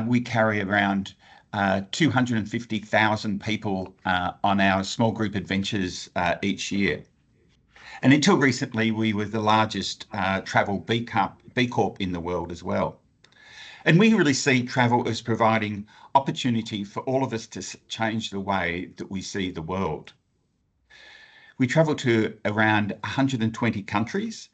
We carry around 250,000 people on our small group adventures each year. And until recently, we were the largest travel B Corp in the world as well. And we really see travel as providing opportunity for all of us to change the way that we see the world. We travel to around 120 countries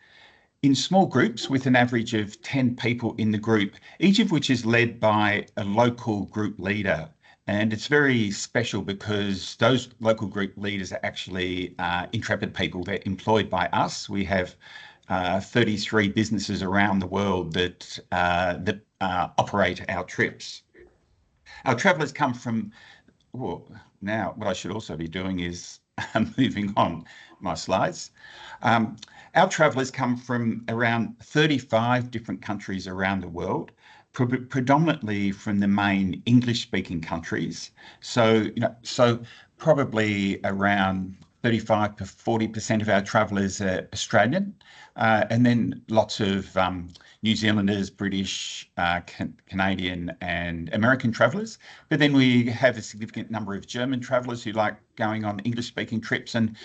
in small groups with an average of 10 people in the group, each of which is led by a local group leader. And it's very special because those local group leaders are actually Intrepid people. They're employed by us. We have 33 businesses around the world that operate our trips. Our travellers come from, well, now what I should also be doing is moving on my slides. Our travellers come from around 35 different countries around the world, predominantly from the main English-speaking countries. So probably around 35 to 40% of our travellers are Australian, and then lots of New Zealanders, British, Canadian and American travellers. But then we have a significant number of German travellers who like going on English-speaking trips, and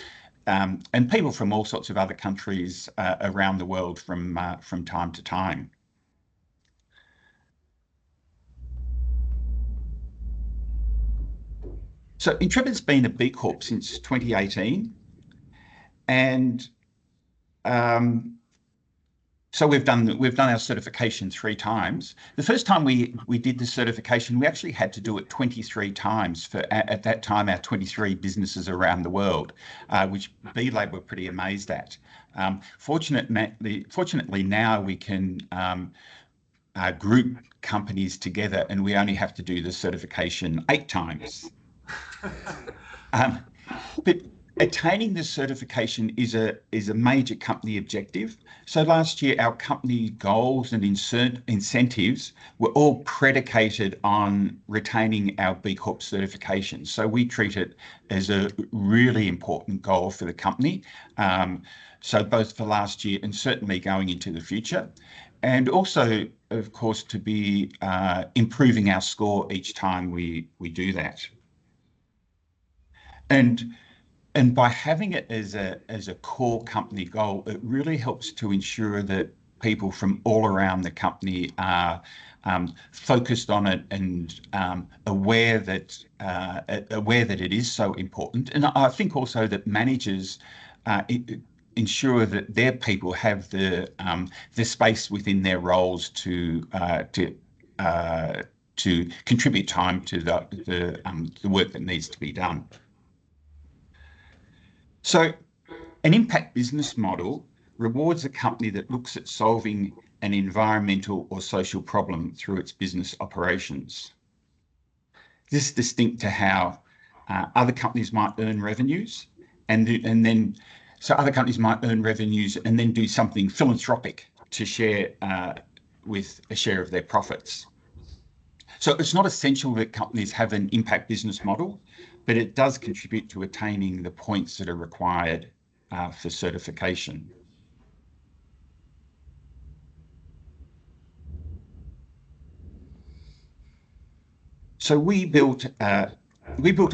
people from all sorts of other countries around the world from time to time. So Intrepid's been a B Corp since 2018, and so we've done our certification 3 times. The first time we did the certification, we actually had to do it 23 times for, at that time, our 23 businesses around the world, which B-Lab were pretty amazed at. Fortunately now we can group companies together, and we only have to do the certification 8 times. But attaining this certification is a major company objective. So last year, our company goals and incentives were all predicated on retaining our B Corp certification. So we treat it as a really important goal for the company. So both for last year and certainly going into the future. And also, of course, to be improving our score each time we do that. And by having it as a core company goal, it really helps to ensure that people from all around the company are focused on it and aware that it is so important. And I think also that managers ensure that their people have the space within their roles to contribute time to the work that needs to be done. So an impact business model rewards a company that looks at solving an environmental or social problem through its business operations. This is distinct to how other companies might earn revenues, so other companies might earn revenues and then do something philanthropic to share with a share of their profits. So it's not essential that companies have an impact business model, but it does contribute to attaining the points that are required for certification. So we built a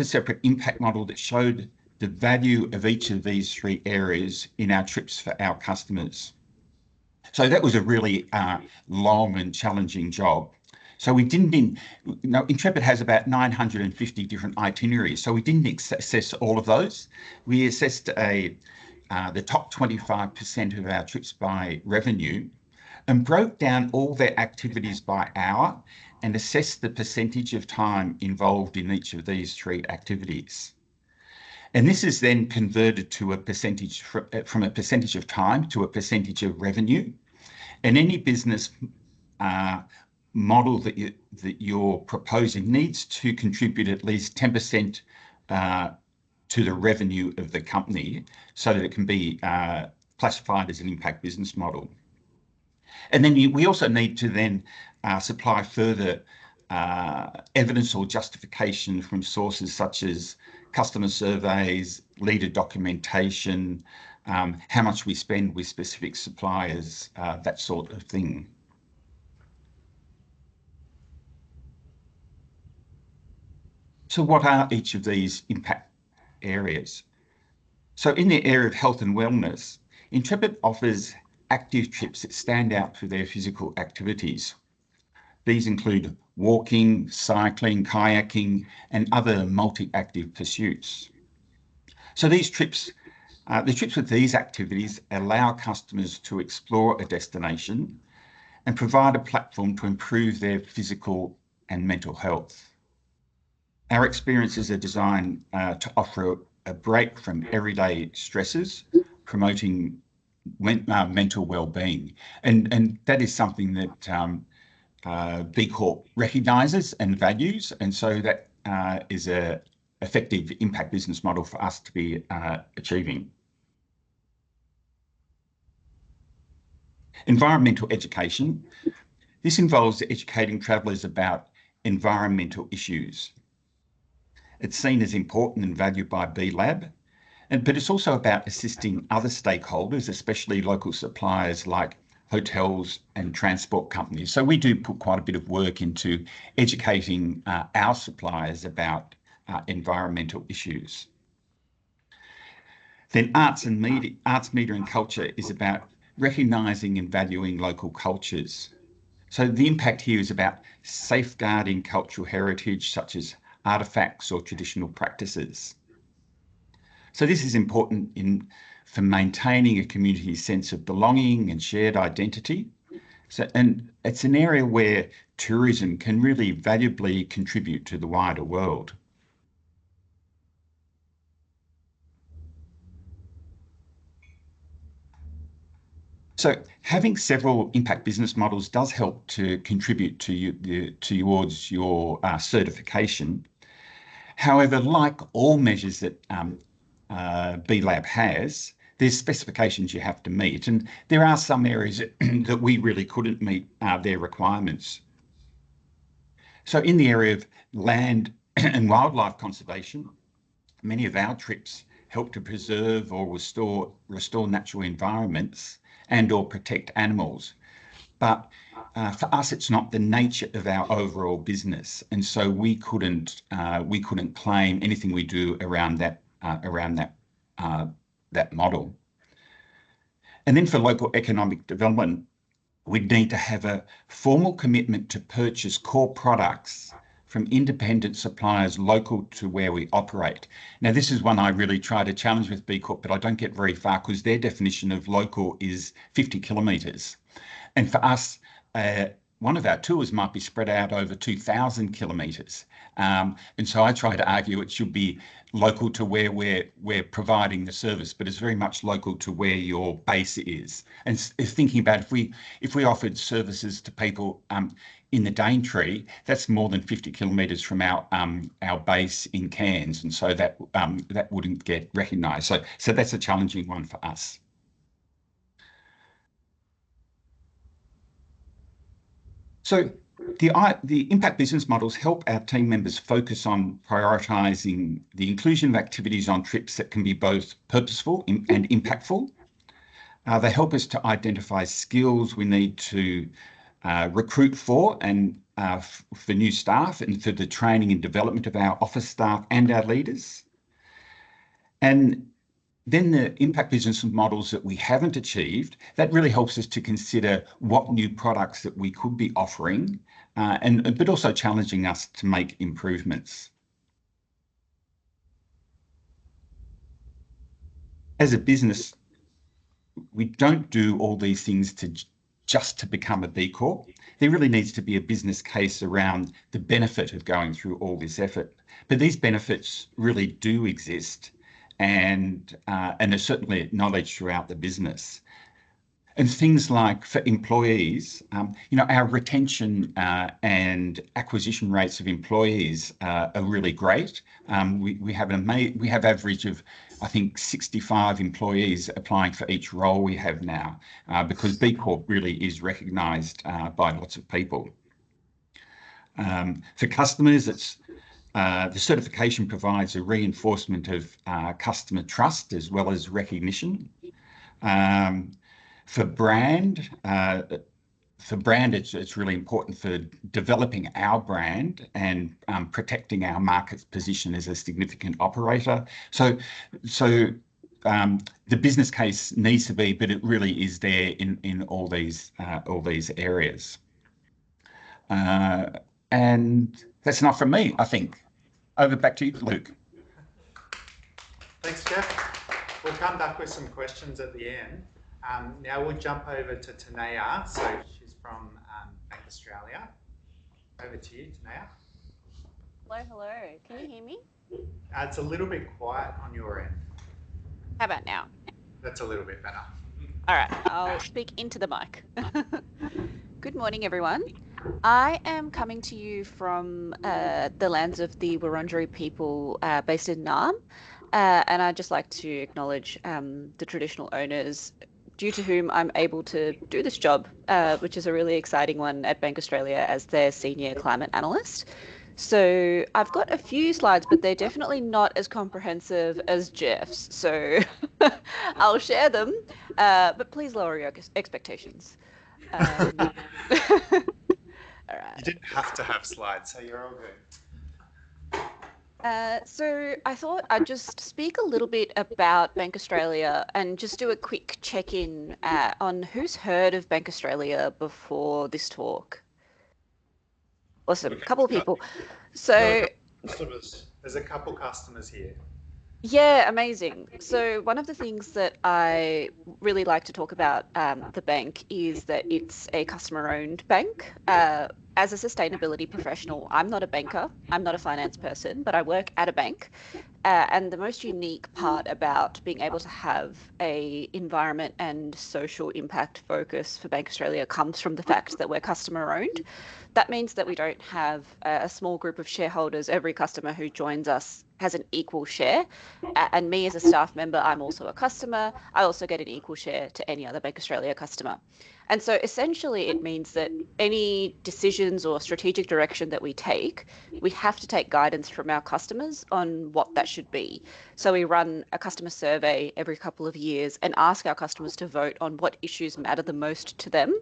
separate impact model that showed the value of each of these 3 areas in our trips for our customers. So that was a really long and challenging job. So we didn't, Intrepid has about 950 different itineraries. So we didn't assess all of those. We assessed the top 25% of our trips by revenue and broke down all their activities by hour and assessed the percentage of time involved in each of these 3 activities. And this is then converted to a percentage from a percentage of time to a percentage of revenue. And any business model that you're proposing needs to contribute at least 10% to the revenue of the company so that it can be classified as an impact business model. And then we also need to then supply further evidence or justification from sources such as customer surveys, leader documentation, how much we spend with specific suppliers, that sort of thing. So what are each of these impact areas? So in the area of health and wellness, Intrepid offers active trips that stand out for their physical activities. These include walking, cycling, kayaking, and other multi-active pursuits. So the trips with these activities allow customers to explore a destination and provide a platform to improve their physical and mental health. Our experiences are designed to offer a break from everyday stresses, promoting mental well-being. And that is something that B Corp recognises and values. And so that is an effective impact business model for us to be achieving. Environmental education. This involves educating travellers about environmental issues. It's seen as important and valued by B Lab, but it's also about assisting other stakeholders, especially local suppliers like hotels and transport companies. So we do put quite a bit of work into educating our suppliers about environmental issues. Then arts, media and culture is about recognising and valuing local cultures. So the impact here is about safeguarding cultural heritage such as artefacts or traditional practices. So this is important for maintaining a community's sense of belonging and shared identity. And it's an area where tourism can really valuably contribute to the wider world. So having several impact business models does help to contribute towards your certification. However, like all measures that B Lab has, there's specifications you have to meet, and there are some areas that we really couldn't meet their requirements. So in the area of land and wildlife conservation, many of our trips help to preserve or restore natural environments and or protect animals. But for us, it's not the nature of our overall business, and so we couldn't claim anything we do around that model. And then for local economic development, we'd need to have a formal commitment to purchase core products from independent suppliers local to where we operate. Now, this is one I really try to challenge with B Corp, but I don't get very far because their definition of local is 50 kilometres. And for us, one of our tours might be spread out over 2,000 kilometres. And so I try to argue it should be local to where we're providing the service, but it's very much local to where your base is. And thinking about if we offered services to people in the Daintree, that's more than 50 kilometres from our base in Cairns, and so that wouldn't get recognised. So that's a challenging one for us. So the impact business models help our team members focus on prioritising the inclusion of activities on trips that can be both purposeful and impactful. They help us to identify skills we need to recruit for and for new staff and for the training and development of our office staff and our leaders. And then the impact business models that we haven't achieved, that really helps us to consider what new products that we could be offering, but also challenging us to make improvements. As a business, we don't do all these things just to become a B Corp. There really needs to be a business case around the benefit of going through all this effort. But these benefits really do exist and are certainly acknowledged throughout the business. And things like for employees, our retention and acquisition rates of employees are really great. We have average of, I think, 65 employees applying for each role we have now, because B Corp really is recognised by lots of people. For customers, the certification provides a reinforcement of customer trust as well as recognition. For brand, brand, it's really important for developing our brand and protecting our market position as a significant operator. So the business case needs to be, but it really is there in all these areas. And that's enough from me, I think. Over back to you, Luke. Thanks, Jeff. We'll come back with some questions at the end. Now we'll jump over to Tanea. So she's from Bank Australia. Over to you, Tanea. Hello. Can you hear me? It's a little bit quiet on your end. How about now? That's a little bit better. All right, I'll speak into the mic. Good morning, everyone. I am coming to you from the lands of the Wurundjeri people based in Naarm. And I'd just like to acknowledge the traditional owners due to whom I'm able to do this job, which is a really exciting one at Bank Australia as their senior climate analyst. So I've got a few slides, but they're definitely not as comprehensive as Jeff's. So I'll share them, but please lower your expectations. All right. You didn't have to have slides, so you're all good. So I thought I'd just speak a little bit about Bank Australia and just do a quick check-in on who's heard of Bank Australia before this talk. Awesome, a couple of people. So there's a couple customers here. Yeah, amazing. So one of the things that I really like to talk about the bank is that it's a customer-owned bank. As a sustainability professional, I'm not a banker, I'm not a finance person, but I work at a bank. And the most unique part about being able to have a environment and social impact focus for Bank Australia comes from the fact that we're customer-owned. That means that we don't have a small group of shareholders. Every customer who joins us has an equal share. And me as a staff member, I'm also a customer. I also get an equal share to any other Bank Australia customer. And so essentially it means that any decisions or strategic direction that we take, we have to take guidance from our customers on what that should be. So we run a customer survey every couple of years and ask our customers to vote on what issues matter the most to them,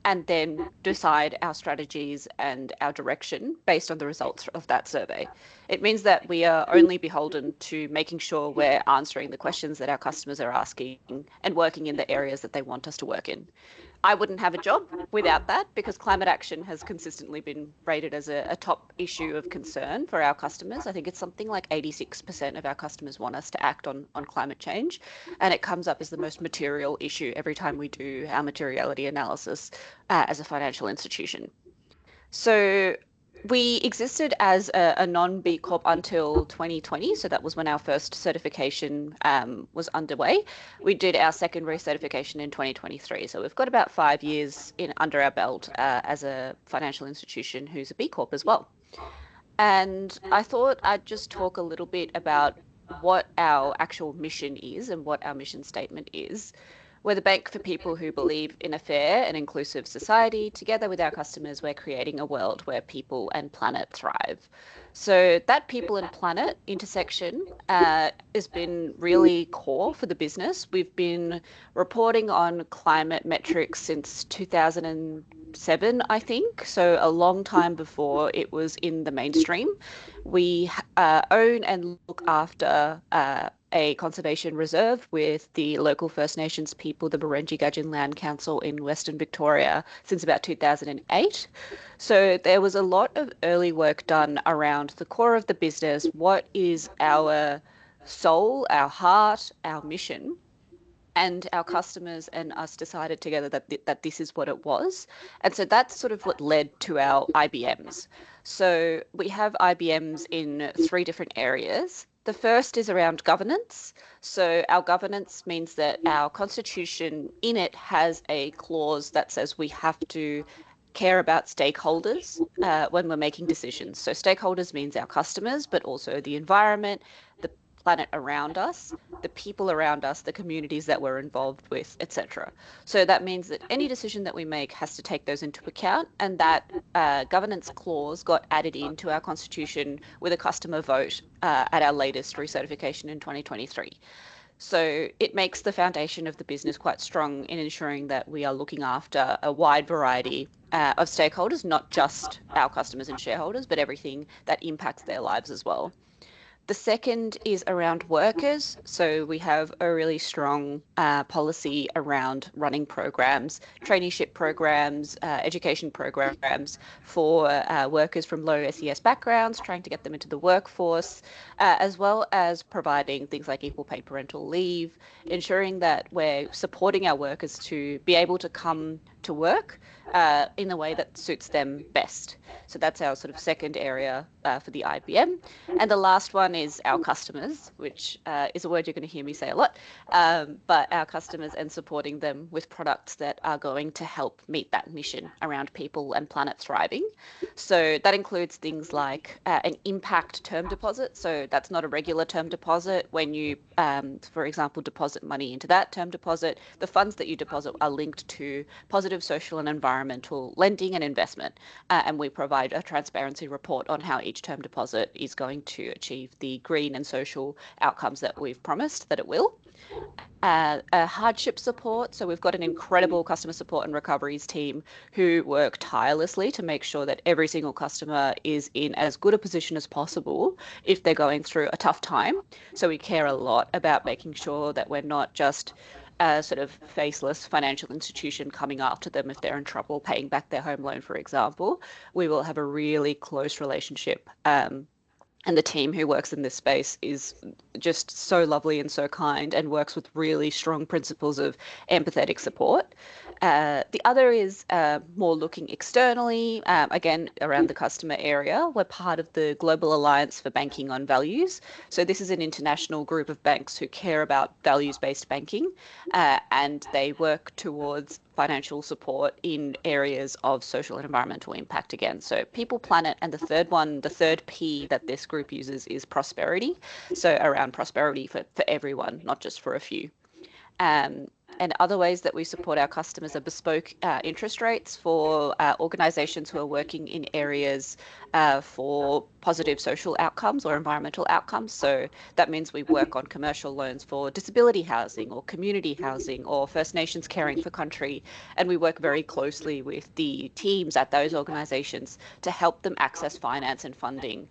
and then decide our strategies and our direction based on the results of that survey. It means that we are only beholden to making sure we're answering the questions that our customers are asking and working in the areas that they want us to work in. I wouldn't have a job without that, because climate action has consistently been rated as a top issue of concern for our customers. I think it's something like 86% of our customers want us to act on climate change, and it comes up as the most material issue every time we do our materiality analysis as a financial institution. So we existed as a non-B Corp until 2020, so that was when our first certification was underway. We did our second recertification in 2023, so we've got about 5 years under our belt as a financial institution who's a B Corp as well. And I thought I'd just talk a little bit about what our actual mission is and what our mission statement is. We're the bank for people who believe in a fair and inclusive society. Together with our customers, we're creating a world where people and planet thrive. So that people and planet intersection has been really core for the business. We've been reporting on climate metrics since 2007, I think, so a long time before it was in the mainstream. We own and look after a conservation reserve with the local First Nations people, the Baranji-Gudgeon Land Council in Western Victoria, since about 2008. So there was a lot of early work done around the core of the business. What is our soul, our heart, our mission? And our customers and us decided together that this is what it was. And so that's sort of what led to our IBMs. So we have IBMs in 3 different areas. The first is around governance. So our governance means that our constitution in it has a clause that says we have to care about stakeholders when we're making decisions. So stakeholders means our customers, but also the environment, the planet around us, the people around us, the communities that we're involved with, etc. So that means that any decision that we make has to take those into account, and that governance clause got added into our constitution with a customer vote at our latest recertification in 2023. So it makes the foundation of the business quite strong in ensuring that we are looking after a wide variety of stakeholders, not just our customers and shareholders, but everything that impacts their lives as well. The second is around workers. So we have a really strong policy around running programs, traineeship programs, education programs for workers from low SES backgrounds, trying to get them into the workforce, as well as providing things like equal paid parental leave, ensuring that we're supporting our workers to be able to come to work in the way that suits them best. So that's our sort of second area for the IBM. And the last one is our customers, which is a word you're going to hear me say a lot, but our customers and supporting them with products that are going to help meet that mission around people and planet thriving. So that includes things like an impact term deposit. So that's not a regular term deposit. When you, for example, deposit money into that term deposit, the funds that you deposit are linked to positive social and environmental lending and investment. And we provide a transparency report on how each term deposit is going to achieve the green and social outcomes that we've promised that it will. Hardship support. So we've got an incredible customer support and recoveries team who work tirelessly to make sure that every single customer is in as good a position as possible if they're going through a tough time. So we care a lot about making sure that we're not just a sort of faceless financial institution coming after them if they're in trouble paying back their home loan, for example. We will have a really close relationship. And the team who works in this space is just so lovely and so kind and works with really strong principles of empathetic support. The other is more looking externally, again, around the customer area. We're part of the Global Alliance for Banking on Values. So this is an international group of banks who care about values-based banking, and they work towards financial support in areas of social and environmental impact again. So people, planet, and the third P that this group uses is prosperity. So around prosperity for everyone, not just for a few. And other ways that we support our customers are bespoke interest rates for organisations who are working in areas for positive social outcomes or environmental outcomes. So that means we work on commercial loans for disability housing or community housing or First Nations caring for country. And we work very closely with the teams at those organisations to help them access finance and funding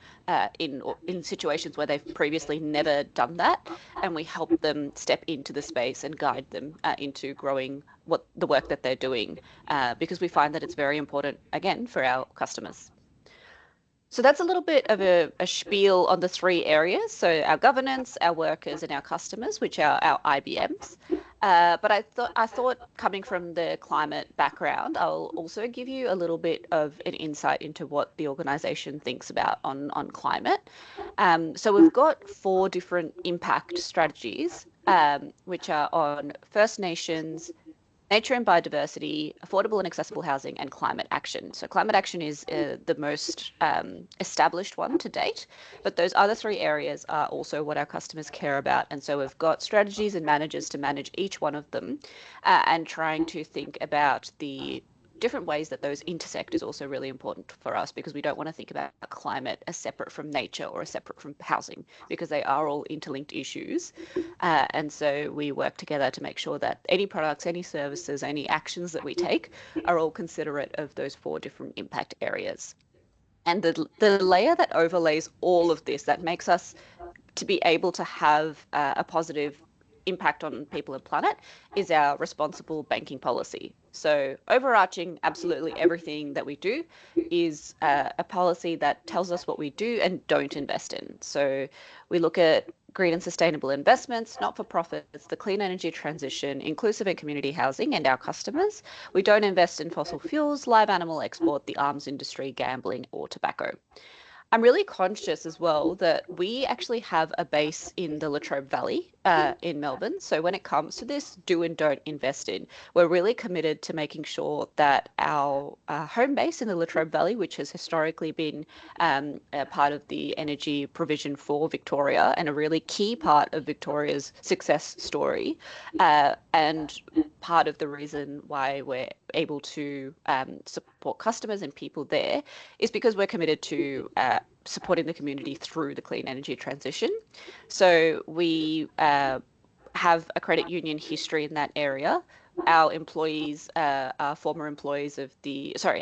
in situations where they've previously never done that. And we help them step into the space and guide them into growing the work that they're doing, because we find that it's very important, again, for our customers. So that's a little bit of a spiel on the three areas. So our governance, our workers, and our customers, which are our IBMs. But I thought coming from the climate background, I'll also give you a little bit of an insight into what the organisation thinks about on climate. So we've got 4 different impact strategies, which are on First Nations, nature and biodiversity, affordable and accessible housing, and climate action. So climate action is the most established one to date, but those other 3 areas are also what our customers care about. And so we've got strategies and managers to manage each one of them, and trying to think about the different ways that those intersect is also really important for us, because we don't want to think about climate as separate from nature or as separate from housing, because they are all interlinked issues. And so we work together to make sure that any products, any services, any actions that we take are all considerate of those 4 different impact areas. And the layer that overlays all of this, that makes us to be able to have a positive impact on people and planet, is our responsible banking policy. So overarching absolutely everything that we do is a policy that tells us what we do and don't invest in. So we look at green and sustainable investments, not-for-profits, the clean energy transition, inclusive and community housing, and our customers. We don't invest in fossil fuels, live animal export, the arms industry, gambling, or tobacco. I'm really conscious as well that we actually have a base in the Latrobe Valley in Melbourne. So when it comes to this do and don't invest in, we're really committed to making sure that our home base in the Latrobe Valley, which has historically been a part of the energy provision for Victoria and a really key part of Victoria's success story, and part of the reason why we're able to support customers and people there, is because we're committed to supporting the community through the clean energy transition. So we have a credit union history in that area. Our employees are former employees of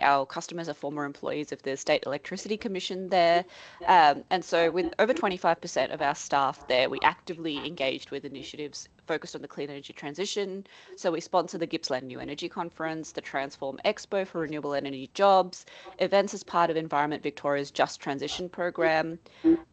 our customers are former employees of the State Electricity Commission there. And so with over 25% of our staff there, we actively engaged with initiatives focused on the clean energy transition. So we sponsor the Gippsland New Energy Conference, the Transform Expo for renewable energy jobs, events as part of Environment Victoria's Just Transition program,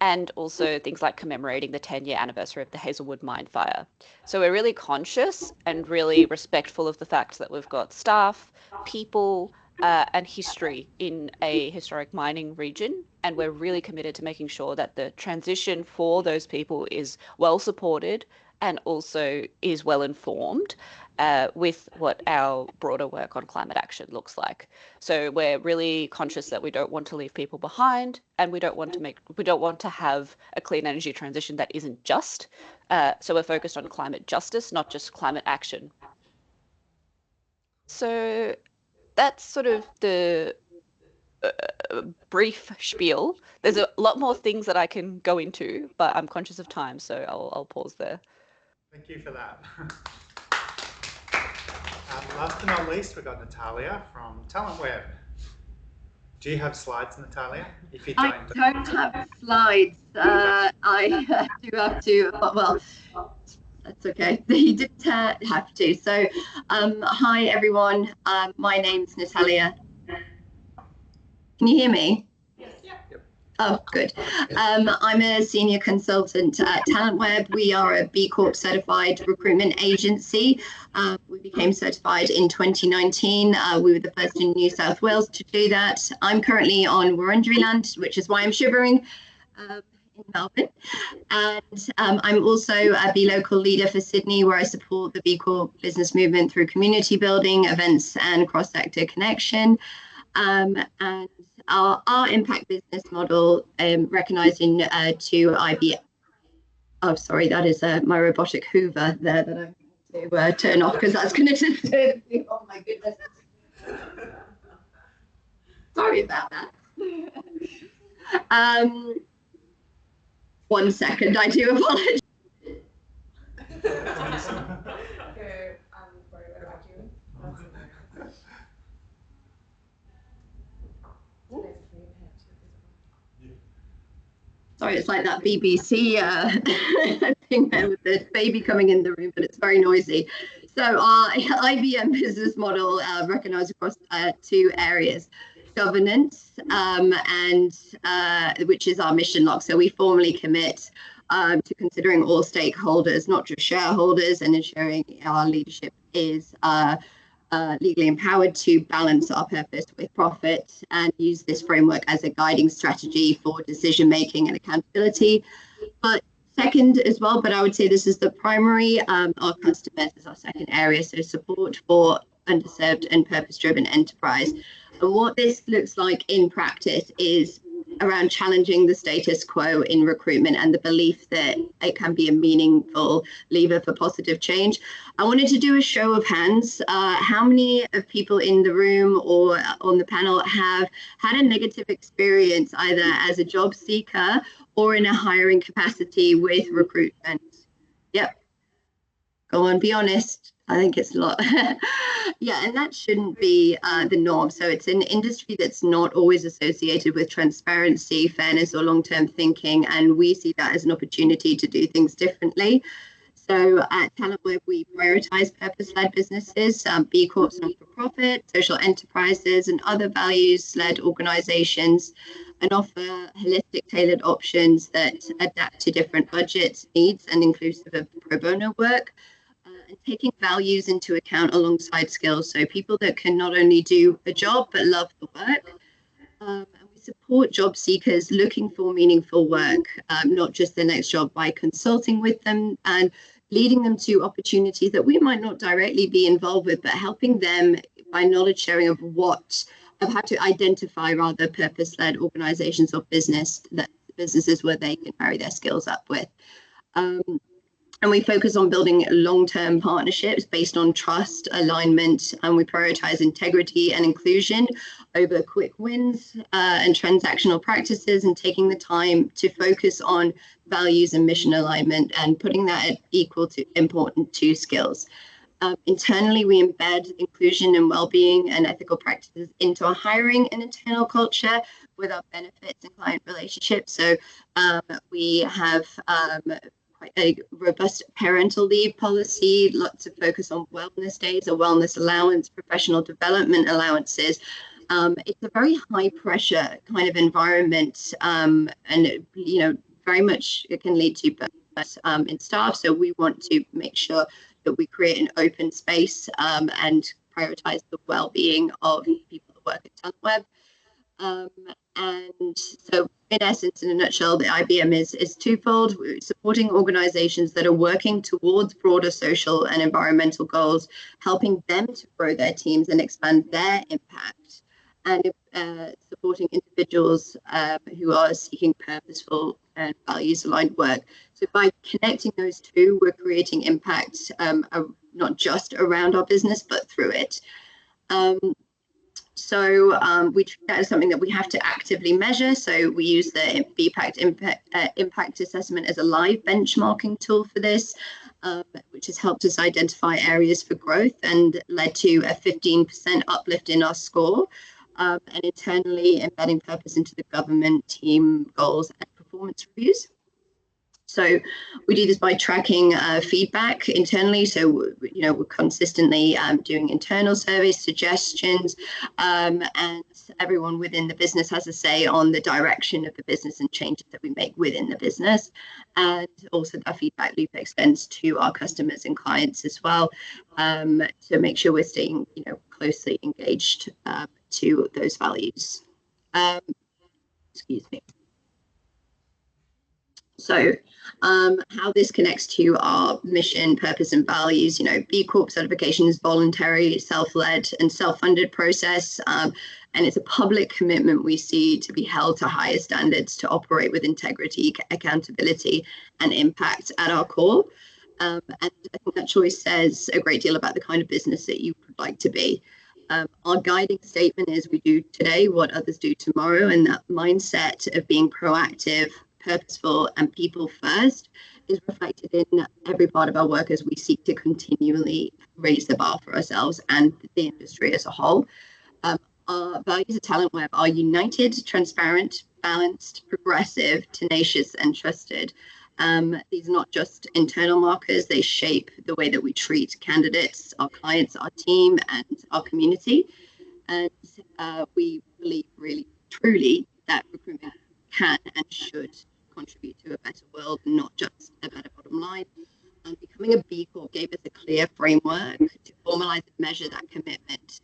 and also things like commemorating the 10-year anniversary of the Hazelwood mine fire. So we're really conscious and really respectful of the fact that we've got staff, people, and history in a historic mining region. And we're really committed to making sure that the transition for those people is well supported and also is well informed with what our broader work on climate action looks like. So we're really conscious that we don't want to leave people behind, and we don't want to have a clean energy transition that isn't just. So we're focused on climate justice, not just climate action. So that's sort of the brief spiel. There's a lot more things that I can go into, but I'm conscious of time, so I'll pause there. Thank you for that. Last but not least, we've got Natalia from TalentWeb. Do you have slides, Natalia? If you don't, I don't have slides. I do have to, well, that's okay. You didn't have to. So, hi everyone. My name's Natalia. Can you hear me? Yes. Yep. Oh, good. I'm a senior consultant at TalentWeb. We are a B Corp certified recruitment agency. We became certified in 2019. We were the first in New South Wales to do that. I'm currently on Wurundjeri land, which is why I'm shivering in Melbourne. And I'm also a B Local leader for Sydney, where I support the B Corp business movement through community building, events, and cross-sector connection. And our impact business model, recognising two IBM. Oh, sorry, that is my robotic Hoover there that I'm going to turn off, because that's going to disturb me. Oh my goodness. Sorry about that. 1 second, I do apologise. Sorry, it's like that BBC thing there with the baby coming in the room, but it's very noisy. So our IBM business model recognised across two areas: governance, and which is our mission log. So we formally commit to considering all stakeholders, not just shareholders, and ensuring our leadership is legally empowered to balance our purpose with profit, and use this framework as a guiding strategy for decision making and accountability. But second as well, but I would say this is the primary, our customers is our second area, so support for underserved and purpose-driven enterprise. And what this looks like in practice is around challenging the status quo in recruitment and the belief that it can be a meaningful lever for positive change. I wanted to do a show of hands. How many of people in the room or on the panel have had a negative experience either as a job seeker or in a hiring capacity with recruitment? Yep. Go on, be honest. I think it's a lot. Yeah, and that shouldn't be the norm. So it's an industry that's not always associated with transparency, fairness, or long-term thinking. And we see that as an opportunity to do things differently. So at TalentWeb, we prioritize purpose-led businesses, B Corps, not-for-profit, social enterprises, and other values-led organizations, and offer holistic, tailored options that adapt to different budgets, needs, and inclusive of pro bono work. And taking values into account alongside skills. So people that can not only do a job, but love the work. And we support job seekers looking for meaningful work, not just the next job, by consulting with them and leading them to opportunities that we might not directly be involved with, but helping them by knowledge sharing of how to identify rather purpose-led organizations or businesses where they can marry their skills up with. And we focus on building long-term partnerships based on trust, alignment, and we prioritize integrity and inclusion over quick wins and transactional practices, and taking the time to focus on values and mission alignment and putting that at equal to important to skills. Internally, we embed inclusion and well-being and ethical practices into our hiring and internal culture with our benefits and client relationships. So we have quite a robust parental leave policy, lots of focus on wellness days, a wellness allowance, professional development allowances. It's a very high pressure kind of environment, and very much it can lead to burnout in staff. So we want to make sure that we create an open space and prioritize the well-being of people that work at TalentWeb. And so in essence, in a nutshell, the IBM is twofold: supporting organizations that are working towards broader social and environmental goals, helping them to grow their teams and expand their impact, and supporting individuals who are seeking purposeful and values-aligned work. So by connecting those two, we're creating impact not just around our business, but through it. So we treat that as something that we have to actively measure. So we use the impact assessment as a live benchmarking tool for this, which has helped us identify areas for growth and led to a 15% uplift in our score. And internally embedding purpose into the government team goals and performance reviews. So we do this by tracking feedback internally. So, we're consistently doing internal surveys, suggestions, and everyone within the business has a say on the direction of the business and changes that we make within the business. And also that feedback loop extends to our customers and clients as well, to make sure we're staying, closely engaged to those values. Excuse me. So how this connects to our mission, purpose, and values, B Corp certification is voluntary, self-led, and self-funded process. And it's a public commitment we see to be held to higher standards to operate with integrity, accountability, and impact at our core. And I think that choice says a great deal about the kind of business that you would like to be. Our guiding statement is we do today what others do tomorrow, and that mindset of being proactive, purposeful, and people first is reflected in every part of our work as we seek to continually raise the bar for ourselves and the industry as a whole. Our values at TalentWeb are united, transparent, balanced, progressive, tenacious, and trusted. These are not just internal markers, they shape the way that we treat candidates, our clients, our team, and our community. And we believe really, truly that recruitment can and should contribute to a better world, not just a better bottom line. And becoming a B Corp gave us a clear framework to formalize and measure that commitment.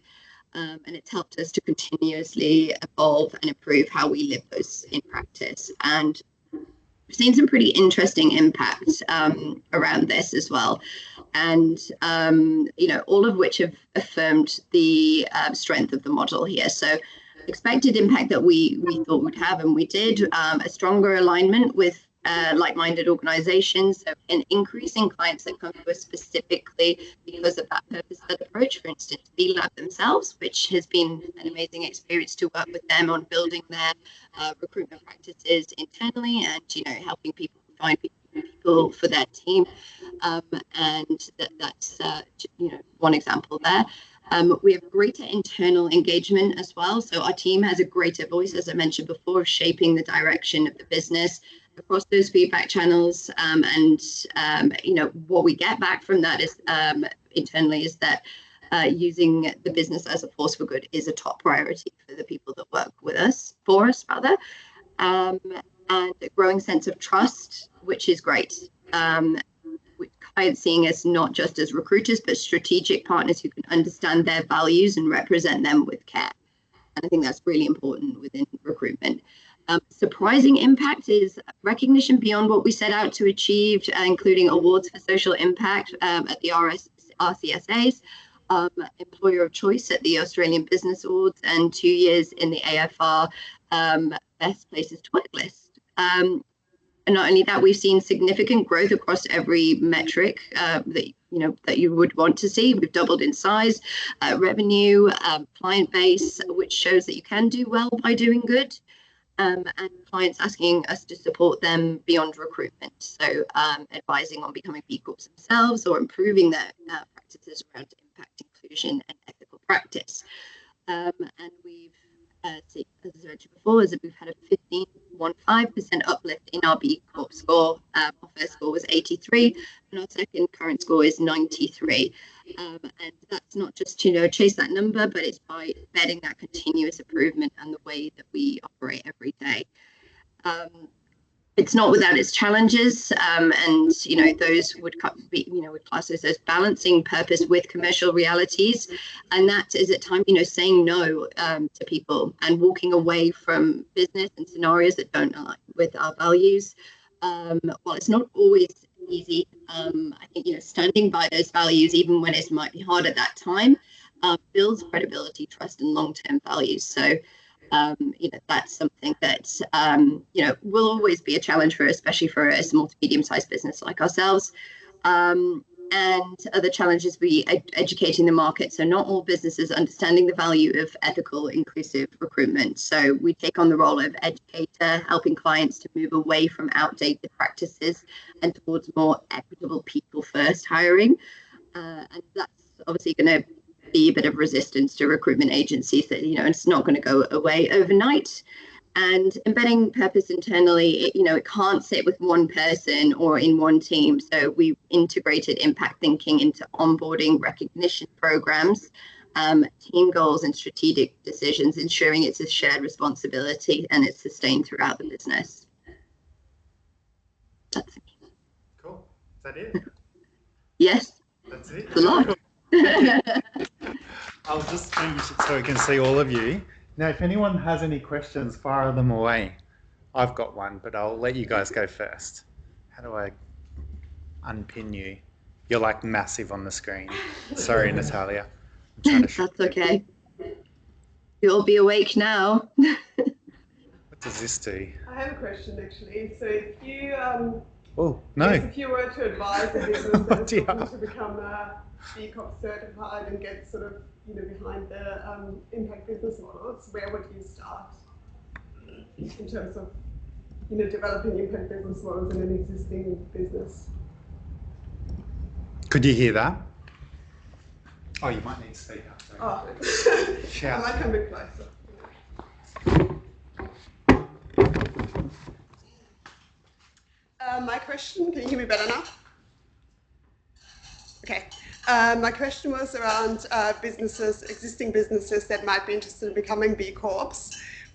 And it's helped us to continuously evolve and improve how we live those in practice. And we've seen some pretty interesting impacts around this as well. And, all of which have affirmed the strength of the model here. So expected impact that we thought we'd have, and we did, a stronger alignment with like-minded organizations, so an increase in clients that come to us specifically because of that purpose-led approach. For instance, B Lab themselves, which has been an amazing experience to work with them on building their recruitment practices internally and helping people find people for their team, and that's one example there. We have greater internal engagement as well. So our team has a greater voice, as I mentioned before, of shaping the direction of the business across those feedback channels. What we get back from that is internally is that using the business as a force for good is a top priority for the people that work with us, and a growing sense of trust, which is great. With clients seeing us not just as recruiters, but strategic partners who can understand their values and represent them with care. And I think that's really important within recruitment. Surprising impact is recognition beyond what we set out to achieve, including awards for social impact at the RCSAs, Employer of Choice at the Australian Business Awards, and 2 years in the AFR Best Places to Work list. not only that, we've seen significant growth across every metric that you would want to see. We've doubled in size, revenue, client base, which shows that you can do well by doing good. And clients asking us to support them beyond recruitment. So advising on becoming B Corps themselves or improving their practices around impact, inclusion and ethical practice. And we've, as I mentioned before, we've had a 15% uplift in our B Corp score. Our first score was 83 and our second current score is 93. And that's not just to chase that number, but it's by embedding that continuous improvement and the way that we operate every day. It's not without its challenges, and those would class those as balancing purpose with commercial realities, and that is at times saying no to people and walking away from business and scenarios that don't align with our values. While it's not always easy, I think standing by those values even when it might be hard at that time builds credibility, trust, and long-term values. So. That's something that will always be a challenge for, especially for a small to medium-sized business like ourselves. And other challenges be educating the market. So not all businesses understanding the value of ethical, inclusive recruitment. So we take on the role of educator, helping clients to move away from outdated practices and towards more equitable people-first hiring. And that's obviously going to be a bit of resistance to recruitment agencies that it's not going to go away overnight. And embedding purpose internally, it can't sit with one person or in one team. So we integrated impact thinking into onboarding recognition programs, team goals and strategic decisions, ensuring it's a shared responsibility and it's sustained throughout the business. That's it. Cool. Is that it? Yes. That's it. It's a lot. I'll just change it so we can see all of you. Now, if anyone has any questions, fire them away. I've got one, but I'll let you guys go first. How do I unpin you? You're like massive on the screen. Sorry, Natalia. I'm That's okay. You'll be awake now. What does this do? I have a question actually. So if you Oh, no. if you were to advise a business that is looking to become B Corp certified and get sort of behind the impact business models, where would you start in terms of developing impact business models in an existing business? Could you hear that? Oh, you might need to speak up. Sorry. Oh, Shout. I might come a bit closer. My question, can you hear me better now? Okay. My question was around existing businesses that might be interested in becoming B Corps.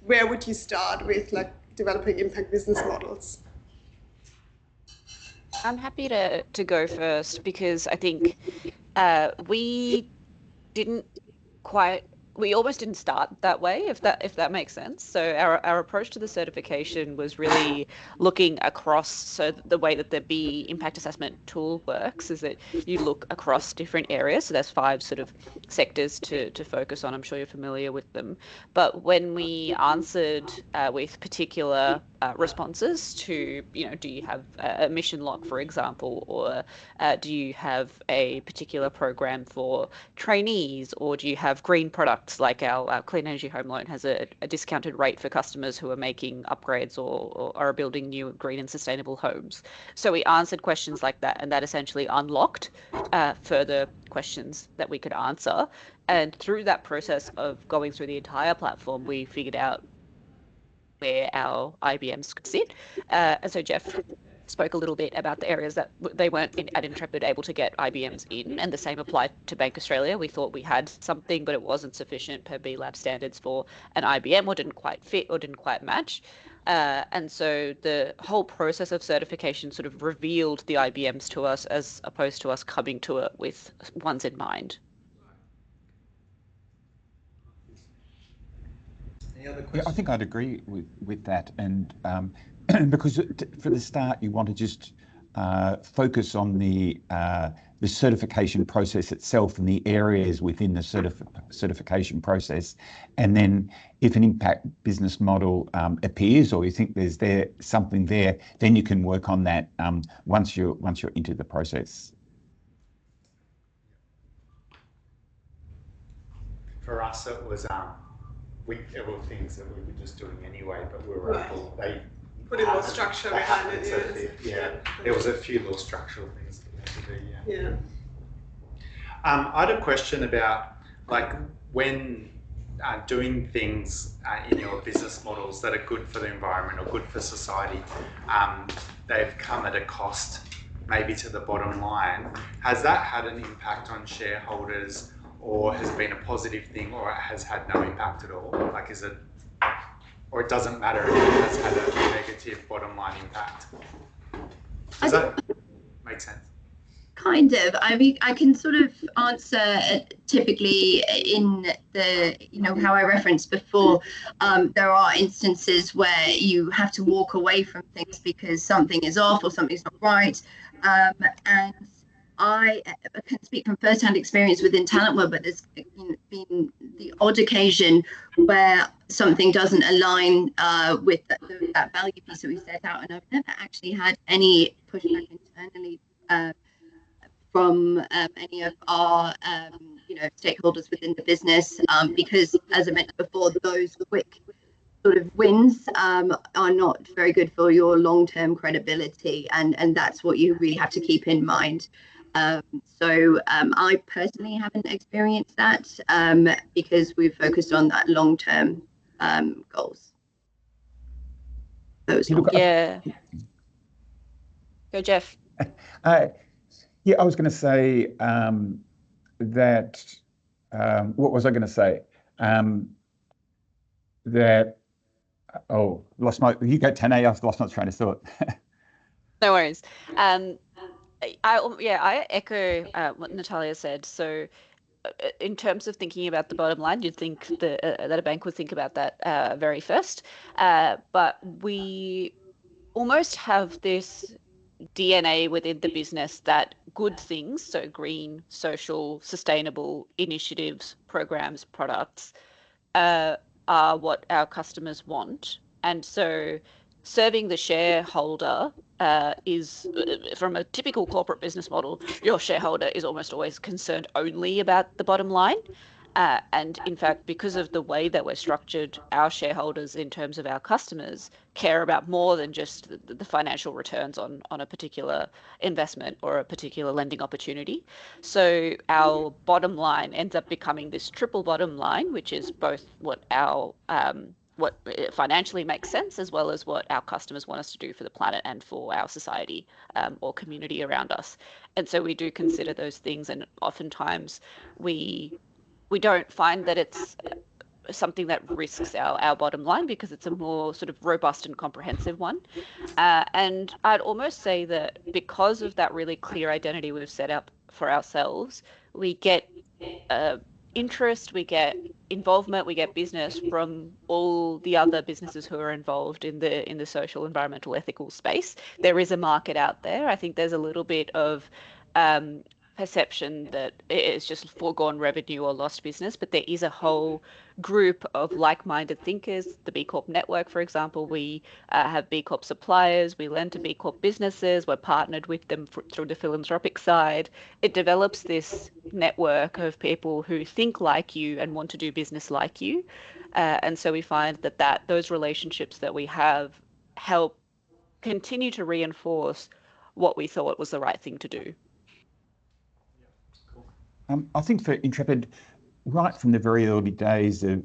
Where would you start with developing impact business models? I'm happy to go first because I think we almost didn't start that way, if that makes sense. So our approach to the certification was really looking across. So the way that the B impact assessment tool works is that you look across different areas. So there's 5 sort of sectors to focus on. I'm sure you're familiar with them. But when we answered with particular responses to, do you have a mission lock, for example, or do you have a particular program for trainees, or do you have green products like our Clean Energy Home Loan has a discounted rate for customers who are making upgrades or are building new green and sustainable homes. So we answered questions like that, and that essentially unlocked further questions that we could answer. And through that process of going through the entire platform, we figured out where our IBMs could sit. And so Jeff spoke a little bit about the areas that they weren't at Intrepid able to get IBMs in, and the same applied to Bank Australia. We thought we had something, but it wasn't sufficient per B Lab standards for an IBM, or didn't quite fit or didn't quite match. And so the whole process of certification sort of revealed the IBMs to us, as opposed to us coming to it with ones in mind. Any other questions? Yeah, I think I'd agree with that, and because for the start you want to just focus on the the certification process itself and the areas within the certification process. And then if an impact business model appears, or you think there's something there, then you can work on that once you're into the process. For us, it was there were things that we were just doing anyway, but we were able, they putting more structure behind it. There was a few little structural things that we had to do. Yeah. I had a question about like when doing things in your business models that are good for the environment or good for society, they've come at a cost maybe to the bottom line. Has that had an impact on shareholders, or has been a positive thing, or it has had no impact at all? Like, is it, or it doesn't matter if it has had a negative bottom line impact? Does that make sense? Kind of. I mean, I can sort of answer typically in the, how I referenced before, there are instances where you have to walk away from things because something is off or something's not right. And I can speak from first-hand experience within TalentWeb, but there's been the odd occasion where something doesn't align with that value piece that we set out, and I've never actually had any pushback internally from any of our stakeholders within the business, because, as I mentioned before, those quick sort of wins are not very good for your long-term credibility, and that's what you really have to keep in mind. So I personally haven't experienced that because we've focused on that long-term goals. Yeah. Go, Jeff. Yeah, I was going to say that. What was I going to say? Lost my. You go, Tane. I've lost my train of thought. No worries. I echo what Natalia said. So, in terms of thinking about the bottom line, you'd think that a bank would think about that very first. But we almost have this DNA within the business that good things, so green, social, sustainable initiatives, programs, products, are what our customers want. And so serving the shareholder is, from a typical corporate business model, your shareholder is almost always concerned only about the bottom line. And in fact, because of the way that we're structured, our shareholders, in terms of our customers, care about more than just the financial returns on a particular investment or a particular lending opportunity. So our bottom line ends up becoming this triple bottom line, which is both what financially makes sense, as well as what our customers want us to do for the planet and for our society or community around us. And so we do consider those things, and oftentimes we don't find that it's something that risks our bottom line, because it's a more sort of robust and comprehensive one. And I'd almost say that because of that really clear identity we've set up for ourselves, we get interest, we get involvement, we get business from all the other businesses who are involved in the social, environmental, ethical space. There is a market out there. I think there's a little bit of perception that it's just foregone revenue or lost business, but there is a whole group of like-minded thinkers. The B Corp network, for example, we have B Corp suppliers, we lend to B Corp businesses, we're partnered with them through the philanthropic side. It develops this network of people who think like you and want to do business like you. And so we find that those relationships that we have help continue to reinforce what we thought was the right thing to do. I think for Intrepid, right from the very early days of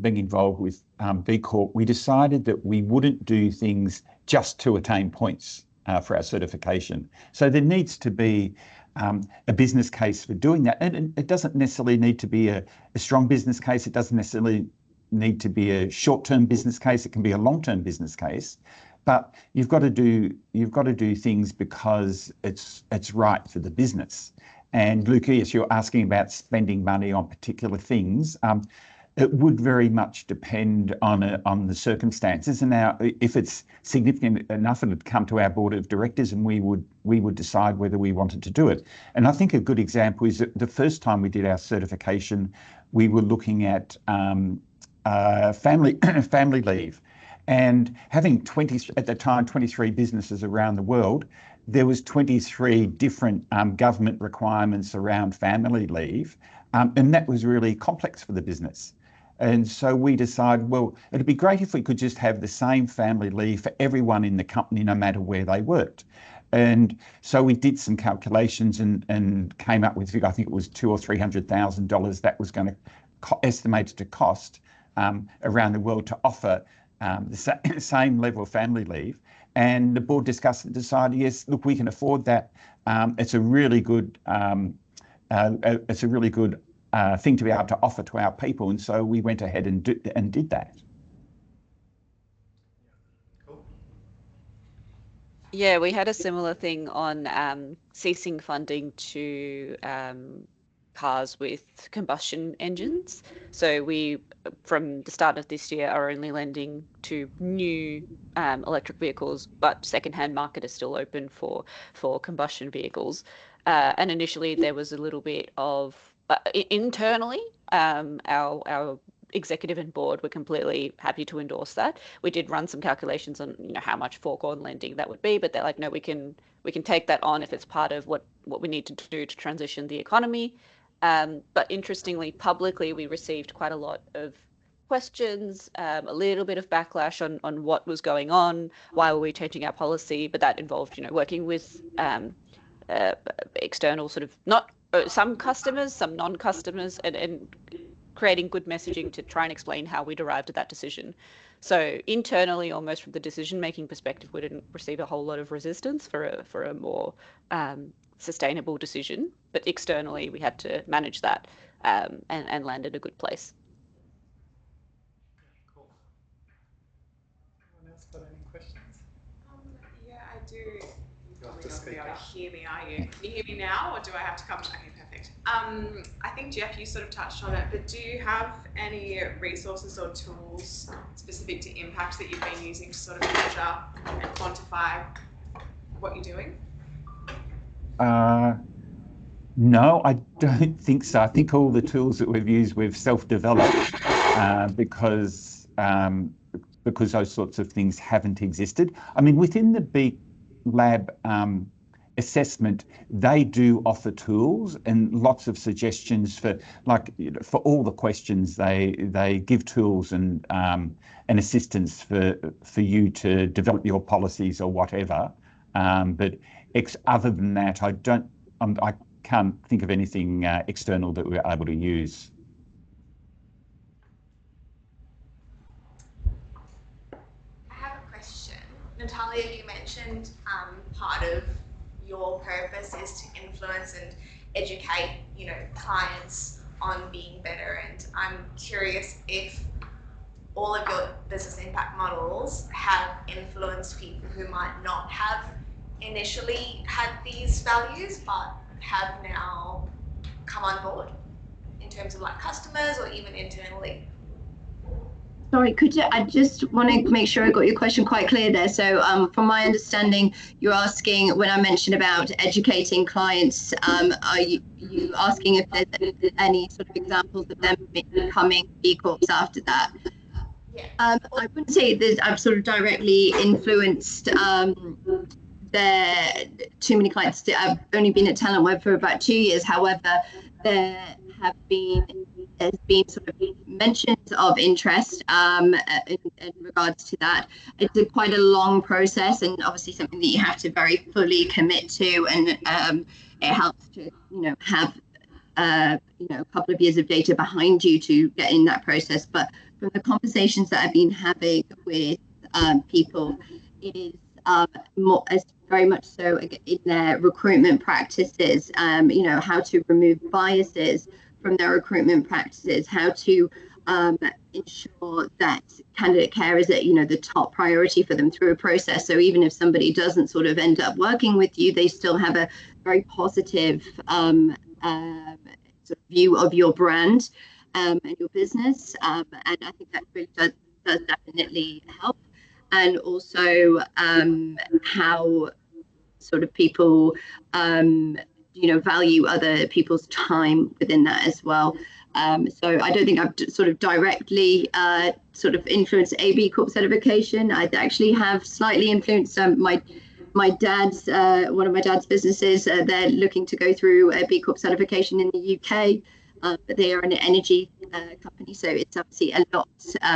being involved with B Corp, we decided that we wouldn't do things just to attain points for our certification. So there needs to be a business case for doing that. And it doesn't necessarily need to be a strong business case. It doesn't necessarily need to be a short-term business case. It can be a long-term business case. But you've got to do things because it's right for the business. And Lucas, you're asking about spending money on particular things. It would very much depend on the circumstances, and now if it's significant enough, it would come to our board of directors, and we would decide whether we wanted to do it. And I think a good example is that the first time we did our certification, we were looking at family leave, and having 23 businesses around the world, there was 23 different government requirements around family leave, and that was really complex for the business. And so we decided, well, it'd be great if we could just have the same family leave for everyone in the company, no matter where they worked. And so we did some calculations and came up with, I think it was $200,000 or $300,000 that was going to estimated to cost around the world to offer the same level of family leave. And the board discussed and decided, yes, look, we can afford that. It's a really good thing to be able to offer to our people, and so we went ahead and did that. Cool. Yeah, we had a similar thing on ceasing funding to cars with combustion engines. So we, from the start of this year, are only lending to new electric vehicles, but secondhand market is still open for combustion vehicles. And initially there was a little bit of internally, our executive and board were completely happy to endorse that. We did run some calculations on how much foregone lending that would be, but they're like, no, we can take that on if it's part of what we need to do to transition the economy. But interestingly, publicly, we received quite a lot of questions, a little bit of backlash on what was going on, why were we changing our policy, but that involved working with external sort of some customers, some non-customers, and creating good messaging to try and explain how we'd arrived at that decision. So internally, almost from the decision-making perspective, we didn't receive a whole lot of resistance for a more sustainable decision, but externally we had to manage that and land at a good place. Cool. Anyone else got any questions? Yeah, I do. You have Probably to not speak going to be able up. to hear me, are you? Can you hear me now, or do I have to come? Okay, perfect. I think, Jeff, you sort of touched on it, but do you have any resources or tools specific to impact that you've been using to sort of measure and quantify what you're doing? No, I don't think so. I think all the tools that we've used, we've self-developed because those sorts of things haven't existed. I mean, within the B Lab assessment, they do offer tools and lots of suggestions for all the questions. They give tools and assistance for you to develop your policies or whatever. But other than that, I can't think of anything external that we're able to use. I have a question. Natalia, you mentioned part of your purpose is to influence and educate, clients on being better. And I'm curious if all of your business impact models have influenced people who might not have initially had these values, but have now come on board in terms of customers or even internally. Sorry, I just want to make sure I got your question quite clear there. So from my understanding, you're asking, when I mentioned about educating clients, are you asking if there's any sort of examples of them becoming B Corps after that? Yeah. I wouldn't say I've sort of directly influenced too many clients. I've only been at TalentWeb for about 2 years. However, there's been sort of mentions of interest in regards to that. It's quite a long process, and obviously something that you have to very fully commit to, and it helps to have a couple of years of data behind you to get in that process. But from the conversations that I've been having with people, it is very much so in their recruitment practices, how to remove biases from their recruitment practices, how to ensure that candidate care is the top priority for them through a process. So even if somebody doesn't sort of end up working with you, they still have a very positive sort of view of your brand. and your business. And I think that really does definitely help. And also how sort of people, value other people's time within that as well. So I don't think I've sort of directly sort of influenced a B Corp certification. I actually have slightly influenced my dad's one of my dad's businesses. They're looking to go through a B Corp certification in the UK, but they are an energy company, so it's obviously a lot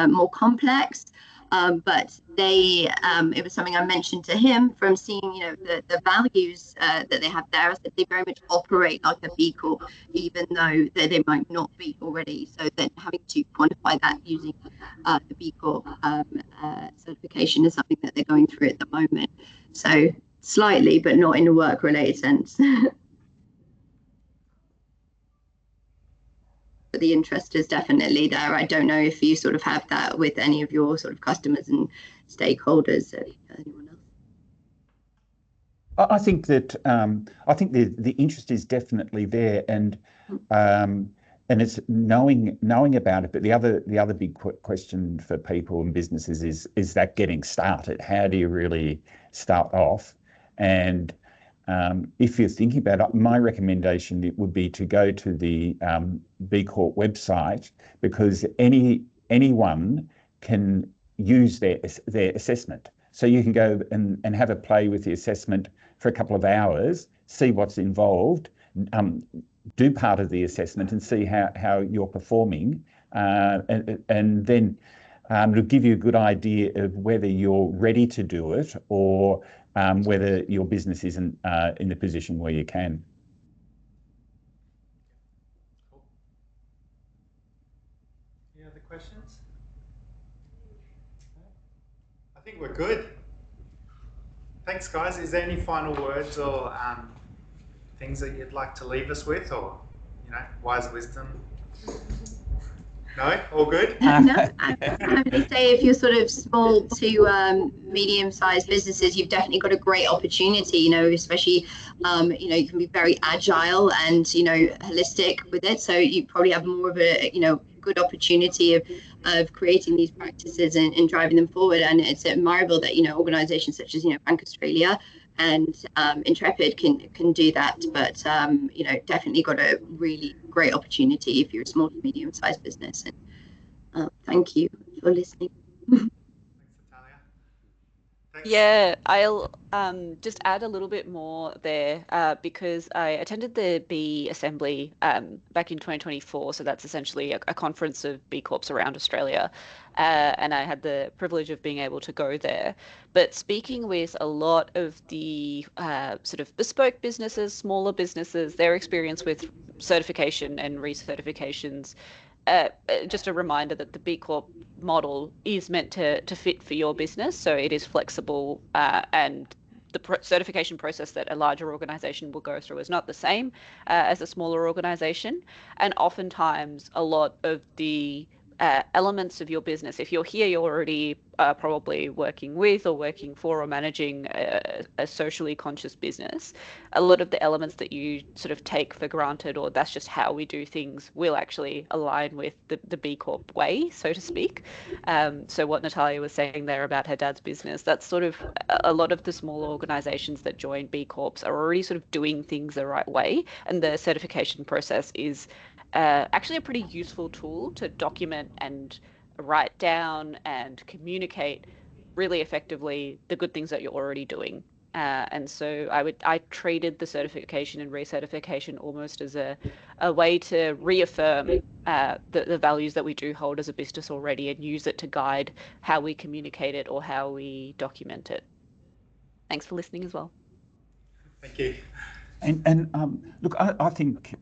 more complex. But it was something I mentioned to him from seeing, the values that they have there. I said they very much operate like a B Corp, even though they might not be already. So then having to quantify that using the B Corp certification is something that they're going through at the moment. So slightly, but not in a work-related sense. But the interest is definitely there. I don't know if you sort of have that with any of your sort of customers and stakeholders. Anyone else? I think that the interest is definitely there, and it's knowing about it. But the other big question for people and businesses is that getting started. How do you really start off? And if you're thinking about it, my recommendation would be to go to the B Corp website, because anyone can use their assessment. So you can go and have a play with the assessment for a couple of hours, see what's involved, do part of the assessment and see how you're performing, and then it'll give you a good idea of whether you're ready to do it or whether your business isn't in the position where you can. Cool. Any other questions? I think we're good. Thanks, guys. Is there any final words or things that you'd like to leave us with, or wise wisdom? No? All good? No, I'm going to say if you're sort of small to medium-sized businesses, you've definitely got a great opportunity, especially, you can be very agile and, holistic with it. So you probably have more of a, good opportunity of creating these practices and driving them forward. And it's admirable that, organizations such as, Bank Australia and Intrepid can do that, but definitely got a really great opportunity if you're a small to medium-sized business. And thank you for listening. Thanks, Natalia. Thanks. Yeah, I'll just add a little bit more there because I attended the B Assembly back in 2024. So that's essentially a conference of B Corps around Australia. And I had the privilege of being able to go there. But speaking with a lot of the sort of bespoke businesses, smaller businesses, their experience with certification and recertifications, just a reminder that the B Corp model is meant to fit for your business. So it is flexible, and the certification process that a larger organization will go through is not the same as a smaller organization. And oftentimes a lot of the elements of your business, if you're here, you're already probably working with or working for or managing a socially conscious business. A lot of the elements that you sort of take for granted, or that's just how we do things, will actually align with the B Corp way, so to speak. So what Natalia was saying there about her dad's business, that's sort of a lot of the smaller organizations that join B Corps are already sort of doing things the right way. And the certification process is actually a pretty useful tool to document and write down and communicate really effectively the good things that you're already doing. And so I treated the certification and recertification almost as a way to reaffirm the values that we do hold as a business already, and use it to guide how we communicate it or how we document it. Thanks for listening as well. Thank you. And look, I think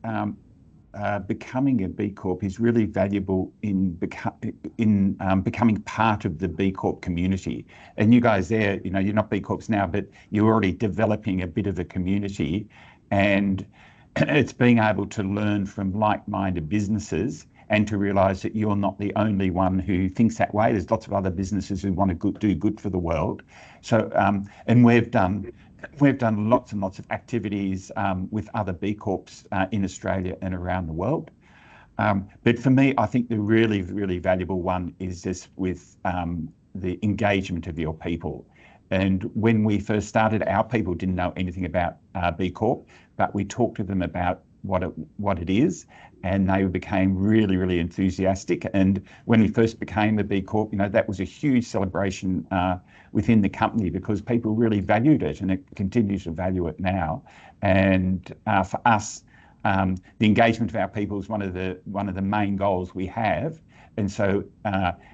becoming a B Corp is really valuable in becoming part of the B Corp community. And you guys there, you're not B Corps now, but you're already developing a bit of a community, and it's being able to learn from like-minded businesses and to realise that you're not the only one who thinks that way. There's lots of other businesses who want to do good for the world. So, and we've done lots and lots of activities with other B Corps in Australia and around the world. But for me, I think the really, really valuable one is just with the engagement of your people. And when we first started, our people didn't know anything about B Corp, but we talked to them about what it is, and they became really, really enthusiastic. And when we first became a B Corp, that was a huge celebration within the company, because people really valued it, and it continues to value it now. And for us, the engagement of our people is one of the main goals we have, and so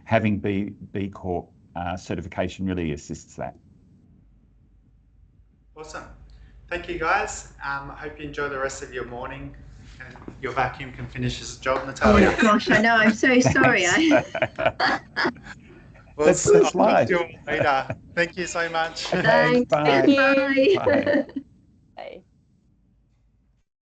having B Corp certification really assists that. Awesome. Thank you, guys. I hope you enjoy the rest of your morning, and your vacuum can finish its job, Natalia. Oh gosh, I know. I'm so sorry. Well, That's life. I'll talk to you all later. Thank you so much. Thanks. Bye. Bye. Bye.